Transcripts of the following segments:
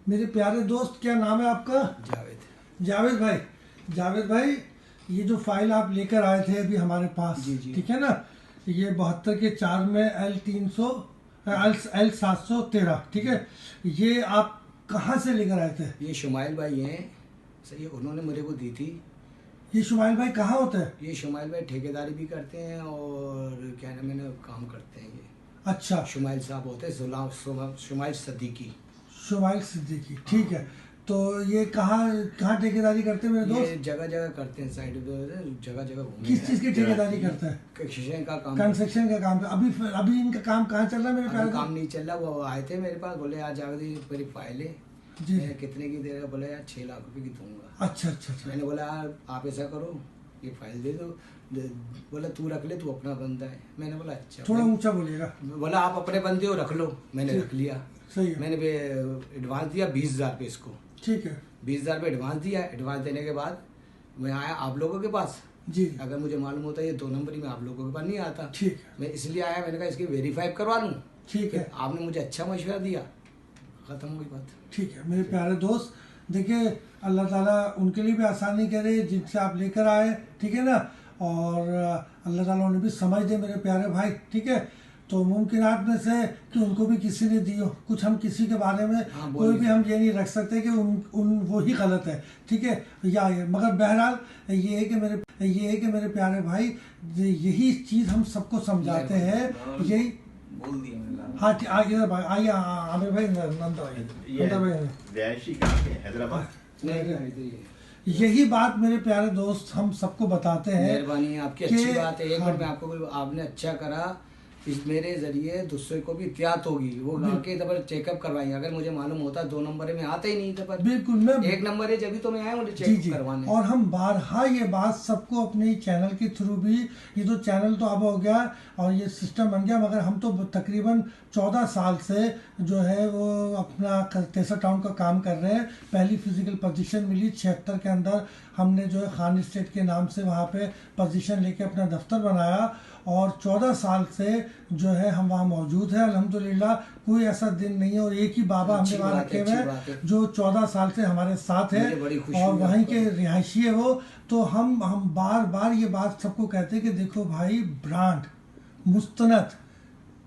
मेरे प्यारे दोस्त, क्या नाम है आपका? जावेद। जावेद भाई। जावेद भाई, ये जो फाइल आप लेकर आए थे अभी हमारे पास, जी जी। ठीक है ना, ये 72 के 4 में L713, ठीक है। ये आप कहाँ से लेकर आए थे? ये शुमाइल भाई हैं, सही है, उन्होंने मेरे को दी थी। ये शुमाइल भाई कहाँ होते हैं? ये शुमाइल भाई ठेकेदारी भी करते हैं और क्या नाम है काम करते हैं ये। अच्छा, शुमाइल साहब होते हैं, शुमाइल सदीकी। शुमाइल सिद्दीकी, ठीक है। तो ये कहाँ कहाँ ठेकेदारी करते हैं मेरे ये दोस्त? जगह जगह करते हैं, साइड पे जगह जगह घूमते किस चीज़ की ठेकेदारी करते हैं? कंस्ट्रक्शन का काम। कंस्ट्रक्शन का काम। अभी इनका काम कहाँ चल रहा है मेरे अभी प्यारे काम नहीं चल रहा। वो आए थे मेरे पास, बोले आज जावेद मेरी फाइल है। जी। मैं कितने की दे रहा? बोले यार 6 लाख रुपए की दूंगा। अच्छा अच्छा अच्छा। मैंने बोला यार आप ऐसा करो, ये फाइल दे दो। बोला तू रख ले, तू अपना बंदा है। मैंने बोला अच्छा। थोड़ा ऊंचा बोलिएगा। बोला आप अपने बंदे हो, रख लो। मैंने रख लिया। सही है। मैंने एडवांस दिया 20,000 पे इसको। ठीक है। 20,000 पे एडवांस दिया। एडवांस देने के बाद मैं आया आप लोगों के पास। जी। अगर मुझे मालूम होता ये 2 नंबर ही मैं आप लोगों के पास नहीं आता। ठीक है। मैं इसलिए आया, मैंने कहा इसकी वेरीफाई करवा लूँ। ठीक है। आपने मुझे अच्छा मशवरा दिया, खत्म हुई बात। ठीक है मेरे प्यारे दोस्त, देखिए अल्लाह ताला उनके लिए भी आसानी करे जिनसे आप लेकर आए, ठीक है ना, और अल्लाह ताला उन्हें भी समझ दे मेरे प्यारे भाई, ठीक है। तो मुमकिनात में से कि उनको भी किसी ने दी हो कुछ, हम किसी के बारे में कोई भी हम ये नहीं रख सकते कि उन वो ही गलत है, ठीक है, या ये। मगर बहरहाल ये है कि मेरे प्यारे भाई, यही चीज़ हम सबको समझाते हैं, यही बोल दिया मैंने। हाँ आइए भाई, आइए आमिर भाई, नंदा भाई, रिहायशी कहाँ के? हैदराबाद। यही बात मेरे प्यारे दोस्त हम सबको बताते हैं। मेहरबानी है आपकी, अच्छी बात है। एक हाँ, बार मैं आपको, आपने अच्छा करा, इस मेरे जरिए दूसरे को भी एहतियात होगी। वो आके तब चेकअप करवाएंगे। अगर मुझे मालूम होता 2 नंबर में आते ही नहीं थे, पर बिल्कुल मैं 1 नंबर है, जब तो मैं आया मुझे जी चेकअप जी करवाने। और हम बारहा ये बात सबको अपने चैनल के थ्रू भी, ये तो चैनल तो अब हो गया और ये सिस्टम बन गया, मगर हम तो तकरीबन 14 साल से जो है वो अपना तेसर टाउन का काम कर रहे हैं। पहली फिजिकल पोजीशन मिली 76 के अंदर, हमने जो है खान स्टेट के नाम से वहाँ पे पोजीशन लेके अपना दफ्तर बनाया और 14 साल से जो है हम वहाँ मौजूद है। अल्हम्दुलिल्लाह कोई ऐसा दिन नहीं है, और एक ही बाबा हमने वहाँ रखे हुए हैं जो 14 साल से हमारे साथ है और वहीं के रिहायशी है वो। तो हम बार बार ये बात सबको कहते हैं कि देखो भाई, ब्रांड, मुस्तनद,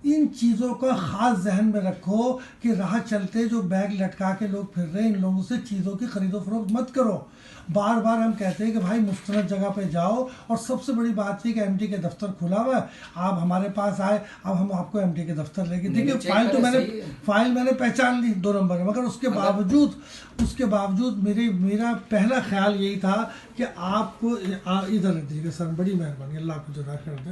इन चीज़ों का ख़ास जहन में रखो कि राह चलते जो बैग लटका के लोग फिर रहे हैं, इन लोगों से चीज़ों की खरीदो फरोख्त मत करो। बार बार हम कहते हैं कि भाई मुस्तनद जगह पे जाओ। और सबसे बड़ी बात है कि एमडी के दफ्तर खुला हुआ है, आप हमारे पास आए, अब हम आपको एमडी के दफ्तर लेके, देखिए फाइल तो मैंने पहचान ली 2 नंबर में, मगर उसके बावजूद मेरा पहला ख्याल यही था कि आपको इधर दीजिएगा सर, बड़ी मेहरबानी, अल्लाह आपको जुदा कर दे,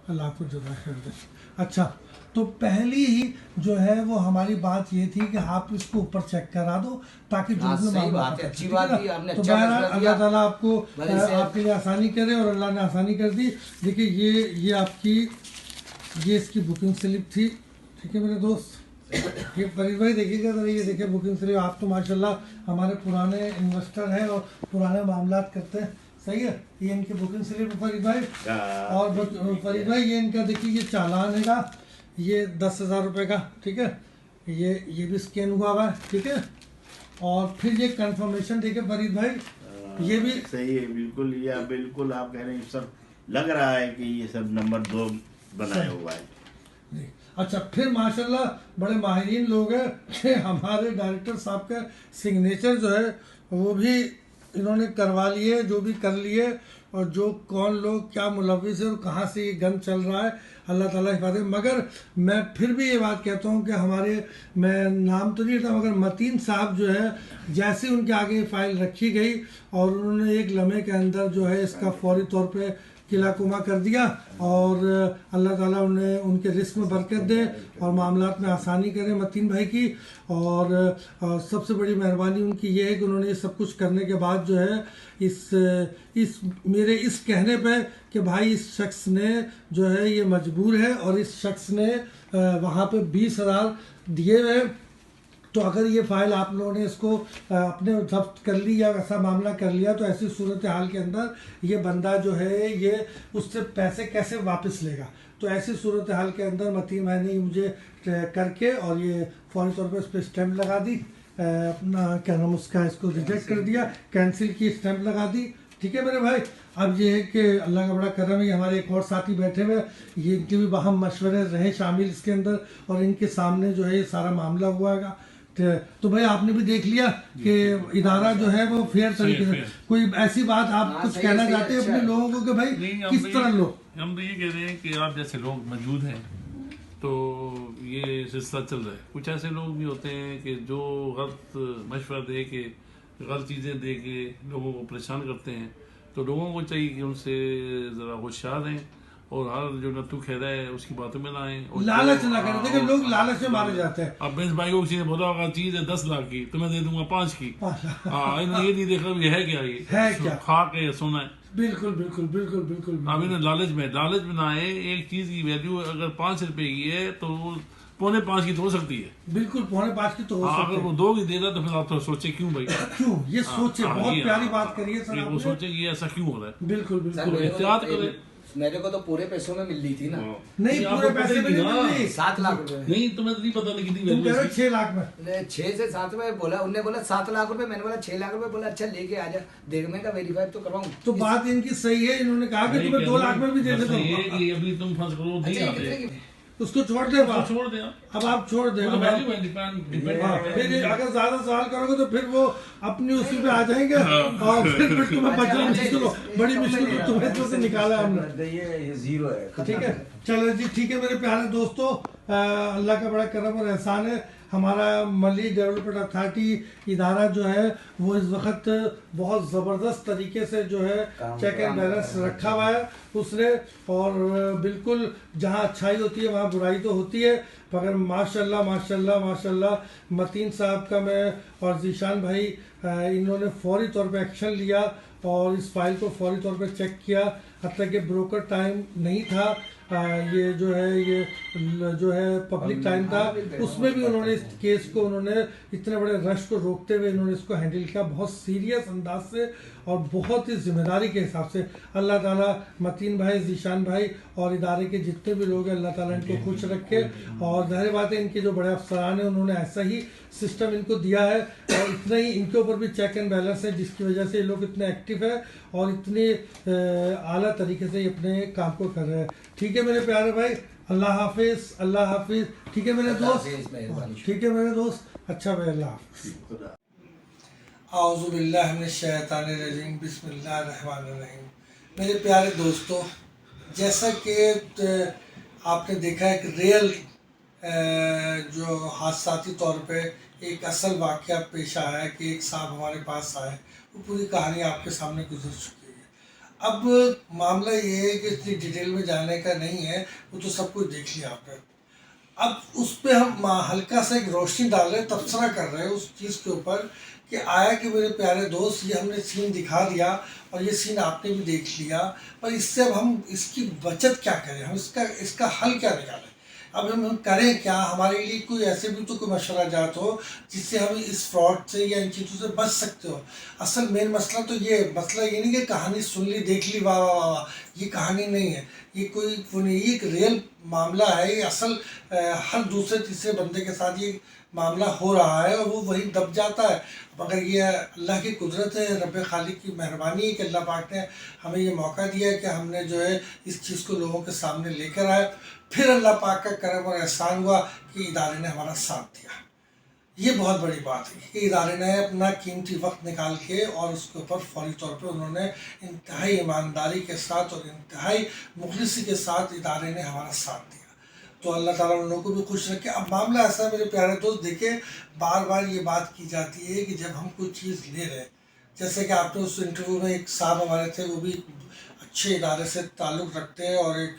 अल्लाह आपको जुदा कर दे। अच्छा, तो पहली ही जो है वो हमारी बात ये थी कि आप इसको ऊपर चेक करा दो ताकि जो भी मामला है, अच्छी बात है, आपने तो अच्छा फैसला दिया। अल्लाह ताला आपके लिए आसानी करे, और अल्लाह ने आसानी कर दी। देखिए ये आपकी, ये इसकी बुकिंग स्लिप थी, ठीक है मेरे दोस्त। ये फरीद भाई देखिएगा जरा, ये देखिए बुकिंग स्लिप। आप तो माशाल्लाह हमारे पुराने इन्वेस्टर हैं और पुराने मामलात करते हैं, सही है। ये इनकी बुकिंग स्लिप फरीद भाई, और फरीद भाई ये इनका देखिए, ये चालान है का, ये 10,000 रुपये का, ठीक है। ये भी स्कैन हुआ हुआ है, ठीक है। और फिर ये कंफर्मेशन देखिए फरीद भाई, ये भी सही है, बिल्कुल। ये बिल्कुल आप कह रहे हैं, सब लग रहा है कि ये सब नंबर 2 बनाया हुआ है। अच्छा, फिर माशाल्लाह बड़े माहिरीन लोग हैं कि हमारे डायरेक्टर साहब का सिग्नेचर जो है वो भी इन्होंने करवा लिए, जो भी कर लिए, और जो कौन लोग क्या मुलविस है और कहाँ से ये गन चल रहा है, अल्लाह ताला हिफाज़त। मगर मैं फिर भी ये बात कहता हूँ कि मैं नाम तो नहीं लेता, मगर मतीन साहब जो है, जैसे उनके आगे फाइल रखी गई और उन्होंने एक लम्हे के अंदर जो है इसका फौरी तौर पे किला कुमा कर दिया, और अल्लाह ताला उन्हें उनके रिस्क में बरकत दे और मामलात में आसानी करे मतीन भाई की। और सबसे बड़ी मेहरबानी उनकी ये है कि उन्होंने सब कुछ करने के बाद जो है इस मेरे इस कहने पे कि भाई इस शख्स ने जो है ये मजबूर है, और इस शख्स ने वहाँ पे 20,000 दिए हुए। तो अगर ये फाइल आप लोगों ने इसको अपने जब्त कर ली या ऐसा मामला कर लिया, तो ऐसी सूरत हाल के अंदर ये बंदा जो है ये उससे पैसे कैसे वापस लेगा। तो ऐसी सूरत हाल के अंदर मतीन भाई ने मुझे करके और ये फौरी तौर पर इस पर स्टैम्प लगा दी अपना क्या नाम उसका, इसको रिजेक्ट कर दिया, कैंसिल की स्टैंप लगा दी। ठीक है मेरे भाई। अब ये है कि अल्लाह का बड़ा करम है, हमारे एक और साथी बैठे हुए, ये इनके भी बाहम मशवरे रहे शामिल इसके अंदर, और इनके सामने जो है ये सारा मामला हुआ है। तो भाई आपने भी देख लिया कि इदारा जो है वो फेयर तरीके से, कोई ऐसी बात आप कुछ कहना चाहते हैं अपने लोगों को कि भाई किस तरह लोग? हम तो ये कह रहे हैं कि आप जैसे लोग मौजूद हैं तो ये सिलसिला चल रहा है। कुछ ऐसे लोग भी होते हैं कि जो गलत मशवरा दे के, गलत चीज़ें दे के लोगों को परेशान करते हैं। तो लोगों को चाहिए कि उनसे ज़रा होशियार रहें और हर जो नत्थु खेदा है उसकी बातों में ना आए। लालच ना करें। देखिए लोग लालच में मारे जाते हैं। अब इस भाई को किसी ने बोला होगा चीज़ है 10 लाख की तो मैं दे दूंगा 5 की। हाँ, इन्होंने ये नहीं देखा ये है क्या, ये है क्या, खा के सोना है। बिल्कुल बिल्कुल बिल्कुल बिल्कुल। अब इन्हें लालच में ना आए। एक चीज की वैल्यू अगर 5 रुपए की है तो 4.25 की तो हो सकती है। बिल्कुल 4.25 की तो हो सकती है। अगर वो 2 की दे रहा तो फिर आप तो सोचे क्यों भाई, क्यों ये सोचे। बहुत प्यारी बात करिए सर वो सोचे कि ऐसा क्यों हो रहा है। बिल्कुल बिल्कुल। एहतियात करें। मेरे को तो पूरे पैसों में मिल रही थी ना। नहीं पूरे पैसे में नहीं, 7 लाख रुपए। नहीं तुम्हें तो नहीं पता नहीं कितनी तुम कह रहे हो 6 लाख में। 6 से 7 में बोला, उनने बोला 7 लाख रुपए, मैंने बोला 6 लाख रुपए। बोला अच्छा लेके आ जा, देख मैं का वेरीफाई तो करवाऊं। तो बात इनकी सही है, इन्होंने कहा कि तुम्हें 2 लाख में भी दे देता हूं। ये अभी तुम फंस करो नहीं अच्छा, आते उसको छोड़ दे, छोड़ दे। अब आप छोड़ दे। वैल्यू है, डिपेंड फिर अगर ज्यादा सवाल करोगे तो फिर वो अपनी उसी पे आ जाएंगे और फिर तुम्हें बचना मुश्किल हो, बड़ी मुश्किल से तुम्हें इसमें से निकाला हमने। ये 0 है। ठीक है चलो जी, ठीक है मेरे प्यारे दोस्तों, अल्लाह का बड़ा करम और एहसान है। हमारा मली डेवलपमेंट अथॉरिटी इदारा जो है वो इस वक्त बहुत ज़बरदस्त तरीके से जो है चेक एंड बैलेंस रखा हुआ है उसने, और बिल्कुल जहाँ अच्छाई होती है वहाँ बुराई तो होती है, मगर माशाल्लाह माशाल्लाह माशाल्लाह मतीन साहब का मैं और जीशान भाई इन्होंने फौरी तौर पे एक्शन लिया और इस फाइल को फौरी तौर पे चेक किया। हत्ता कि ब्रोकर टाइम नहीं था, ये जो है पब्लिक टाइम था, उसमें भी उन्होंने इस केस को उन्होंने इतने बड़े रश को रोकते हुए इन्होंने इसको हैंडल किया बहुत सीरियस अंदाज से और बहुत ही जिम्मेदारी के हिसाब से। अल्लाह ताला मतीन भाई, जीशान भाई और इदारे के जितने भी लोग हैं अल्लाह ताला इनको खुश रखे। और जाहिर बात है इनके जो बड़े अफसरान हैं उन्होंने ऐसा ही सिस्टम इनको दिया है और इतना ही इनके ऊपर भी चेक एंड बैलेंस है जिसकी वजह से ये लोग इतने एक्टिव है और इतने आला तरीके से अपने काम को कर रहे हैं। ठीक है मेरे प्यारे भाई, अल्लाह हाफिज, अल्लाह हाफिज। ठीक है मेरे दोस्त, ठीक है मेरे दोस्त, अच्छा भाई अल्लाह हाफिज। आऊज़ुबिल्लाहि मिनश्शैतानिर्रजीम, बिस्मिल्लाहिर्रहमानिर्रहीम। मेरे प्यारे दोस्तों, जैसा कि आपने देखा है कि रियल जो हादसाती तौर पे एक असल वाक़या पेश आया है कि एक साहब हमारे पास आए, वो पूरी कहानी आपके सामने गुजर चुकी है। अब मामला ये है कि इतनी डिटेल में जाने का नहीं है, वो तो सब कुछ देख लिया आपने। अब उस पर हम हल्का सा एक रोशनी डाल रहे, तबसरा कर रहे हैं उस चीज़ के ऊपर कि आया कि मेरे प्यारे दोस्त ये हमने सीन दिखा दिया और ये सीन आपने भी देख लिया, पर इससे अब हम इसकी बचत क्या करें, हम इसका हल क्या निकालें, अब हम करें क्या, हमारे लिए कोई ऐसे भी तो कोई मशवरा जात हो जिससे हम इस फ्रॉड से या इन चीज़ों से बच सकते हो। असल मेन मसला तो ये नहीं कि कहानी सुन ली देख ली वाह वाह वाह, ये कहानी नहीं है, ये कोई नहीं, ये एक रियल मामला है। ये असल हर दूसरे तीसरे बंदे के साथ ये मामला हो रहा है और वो वही दब जाता है। मगर ये अल्लाह की कुदरत है, रब खालिक की मेहरबानी है कि अल्लाह पाक ने हमें ये मौका दिया है कि हमने जो है इस चीज़ को लोगों के सामने लेकर आए। फिर अल्लाह पाक का करम और एहसान हुआ कि इदारे ने हमारा साथ दिया। ये बहुत बड़ी बात है कि इदारे ने अपना कीमती वक्त निकाल के और उसके ऊपर फौरी तौर पे उन्होंने इंतहाई ईमानदारी के साथ और इंतहाई मुखलिसी के साथ इदारे ने हमारा साथ दिया। तो अल्लाह ताला उन लोगों को भी खुश रखे। अब मामला ऐसा है मेरे प्यारे दोस्त, देखिए बार बार ये बात की जाती है कि जब हम कोई चीज़ ले रहे हैं, जैसे कि आपने उस इंटरव्यू में एक साहब हमारे थे, वो भी अच्छे इदारे से ताल्लुक़ रखते हैं और एक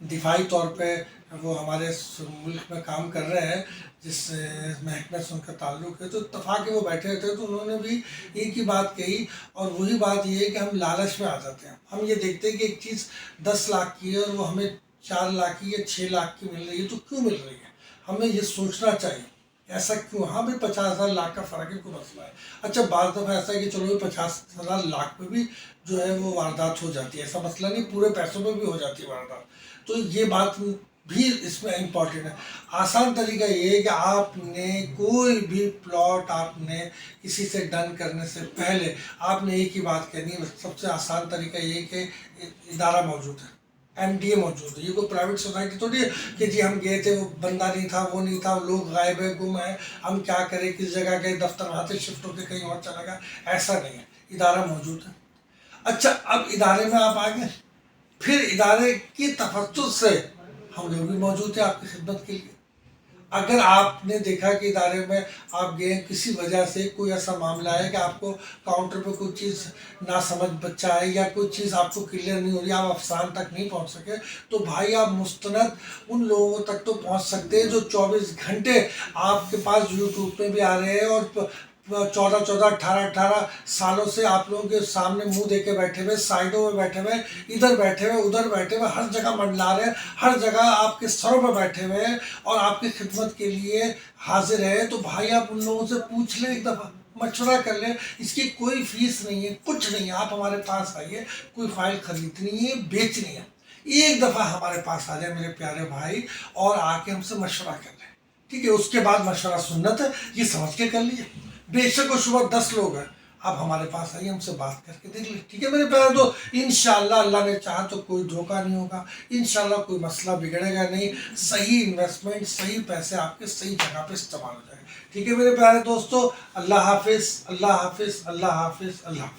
दिफाई तौर पे वो हमारे मुल्क में काम कर रहे हैं, जिस महकमे से उनका ताल्लुक़ है। तो इत्तफाक़ वो बैठे थे तो उन्होंने भी एक ही बात कही और वही बात ये है कि हम लालच में आ जाते हैं। हम ये देखते हैं कि एक चीज़ 10 लाख की है और वो हमें 4 लाख की या 6 लाख की मिल रही है, तो क्यों मिल रही है, हमें ये सोचना चाहिए ऐसा क्यों। हाँ भाई 50,000 लाख का फ़र्क है, कोई मसला है। अच्छा बात दफ़ा ऐसा है कि चलो 50,000 लाख पे भी जो है वो वारदात हो जाती है, ऐसा मसला नहीं, पूरे पैसों पे भी हो जाती है वारदात। तो ये बात भी इसमें इम्पोर्टेंट है। आसान तरीका ये है कि आपने कोई भी प्लॉट आपने किसी से डन करने से पहले आपने एक ही बात कहनी है। सबसे आसान तरीका ये है कि इदारा मौजूद है, एमडीए मौजूद है। ये कोई प्राइवेट सोसाइटी थोड़ी है कि जी हम गए थे, वो बंदा नहीं था, वो नहीं था, लोग गायब है, गुम है, हम क्या करें, किस जगह गए, दफ्तर वहाँ से शिफ्ट होकर कहीं और चला गया, ऐसा नहीं है। इदारा मौजूद है। अच्छा, अब इदारे में आप आ गए, फिर इदारे की तफत्तुस से हम लोग भी मौजूद हैं आपकी खिदमत के लिए। अगर आपने देखा कि इदारे में आप गए, किसी वजह से कोई ऐसा मामला है कि आपको काउंटर पे कोई चीज़ ना समझ बच्चा है या कोई चीज़ आपको क्लियर नहीं हो रही, आप अफसान तक नहीं पहुंच सके, तो भाई आप मुस्तनद उन लोगों तक तो पहुंच सकते हैं जो 24 घंटे आपके पास यूट्यूब पे भी आ रहे हैं और 18 सालों से आप लोगों के सामने मुंह देके बैठे हुए, साइडों में बैठे हुए, इधर बैठे हुए, उधर बैठे हुए, हर जगह मंडला रहे हैं, हर जगह आपके सरों पर बैठे हुए हैं और आपकी खिदमत के लिए हाजिर है। तो भाई आप उन लोगों से पूछ लें, एक दफ़ा मशवरा कर लें। इसकी कोई फीस नहीं है, कुछ नहीं है। आप हमारे पास आइए, कोई फाइल खरीदनी है, बेचनी है, एक दफ़ा हमारे पास आ जाए मेरे प्यारे भाई और आके हमसे मशवरा कर लें, ठीक है। उसके बाद मशवरा सुन्नत है, ये समझ के कर लीजिए। बेशक वो सुबह 10 लोग हैं, आप हमारे पास आइए, हमसे बात करके देख लीजिए, ठीक है मेरे प्यारे। तो इंशाल्लाह अल्लाह ने चाहा तो कोई धोखा नहीं होगा, इंशाल्लाह कोई मसला बिगड़ेगा नहीं, सही इन्वेस्टमेंट, सही पैसे आपके सही जगह पे इस्तेमाल हो जाएंगे, ठीक है मेरे प्यारे दोस्तों। अल्लाह हाफिज़, अल्लाह हाफिज़, अल्लाह हाफिज़, अल्लाह हाफिज़।